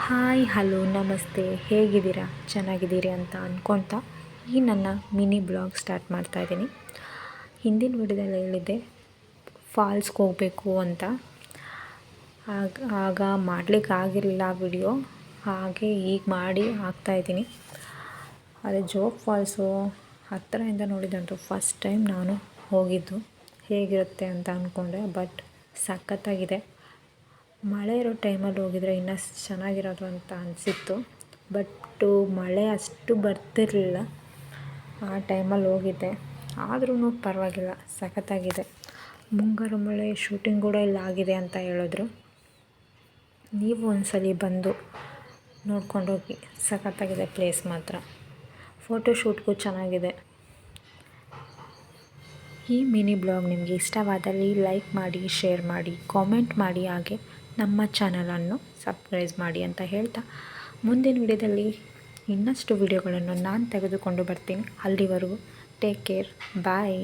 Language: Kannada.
ಹಾಯ್ ಹಲೋ ನಮಸ್ತೆ, ಹೇಗಿದ್ದೀರಾ? ಚೆನ್ನಾಗಿದ್ದೀರಿ ಅಂತ ಅಂದ್ಕೊಳ್ತಾ ಈ ನನ್ನ ಮಿನಿ ಬ್ಲಾಗ್ ಸ್ಟಾರ್ಟ್ ಮಾಡ್ತಾಯಿದ್ದೀನಿ. ಹಿಂದಿನ ವಿಡಿಯೋದಲ್ಲಿ ಹೇಳಿದ್ದೆ ಫಾಲ್ಸ್ಗೆ ಹೋಗಬೇಕು ಅಂತ. ಆಗ ಮಾಡಲಿಕ್ಕಾಗಿರಲಿಲ್ಲ ವಿಡಿಯೋ, ಹಾಗೆ ಈಗ ಮಾಡಿ ಹಾಕ್ತಾಯಿದ್ದೀನಿ. ಅದೇ ಜೋಗ್ ಫಾಲ್ಸು ಹತ್ತಿರದಿಂದ ನೋಡಿದಂತೂ ಫಸ್ಟ್ ಟೈಮ್ ನಾನು ಹೋಗಿದ್ದು. ಹೇಗಿರುತ್ತೆ ಅಂತ ಅಂದ್ಕೊಂಡೆ, ಬಟ್ ಸಖತ್ತಾಗಿದೆ. ಮಳೆ ಇರೋ ಟೈಮಲ್ಲಿ ಹೋಗಿದ್ರೆ ಇನ್ನೂ ಚೆನ್ನಾಗಿರೋದು ಅಂತ ಅನಿಸಿತ್ತು. ಬಟ್ಟು ಮಳೆ ಅಷ್ಟು ಬರ್ತಿರಲಿಲ್ಲ ಆ ಟೈಮಲ್ಲಿ ಹೋಗಿದ್ದೆ. ಆದ್ರೂ ಪರವಾಗಿಲ್ಲ, ಸಖತ್ತಾಗಿದೆ. ಮುಂಗಾರು ಮಳೆ ಶೂಟಿಂಗ್ ಕೂಡ ಇಲ್ಲಿ ಆಗಿದೆ ಅಂತ ಹೇಳಿದ್ರು. ನೀವು ಒಂದ್ಸಲ ಬಂದು ನೋಡ್ಕೊಂಡೋಗಿ, ಸಖತ್ತಾಗಿದೆ ಪ್ಲೇಸ್ ಮಾತ್ರ. ಫೋಟೋಶೂಟ್ಗೂ ಚೆನ್ನಾಗಿದೆ. ಈ ಮಿನಿ ಬ್ಲಾಗ್ ನಿಮಗೆ ಇಷ್ಟವಾದಲ್ಲಿ ಲೈಕ್ ಮಾಡಿ, ಶೇರ್ ಮಾಡಿ, ಕಾಮೆಂಟ್ ಮಾಡಿ, ಹಾಗೆ ನಮ್ಮ ಚಾನಲನ್ನು ಸಬ್ಸ್ಕ್ರೈಬ್ ಮಾಡಿ ಅಂತ ಹೇಳ್ತಾ, ಮುಂದಿನ ವಿಡಿಯೋದಲ್ಲಿ ಇನ್ನಷ್ಟು ವಿಡಿಯೋಗಳನ್ನು ನಾನು ತೆಗೆದುಕೊಂಡು ಬರ್ತೀನಿ. ಅಲ್ಲಿವರೆಗೂ ಟೇಕ್ ಕೇರ್, ಬಾಯ್.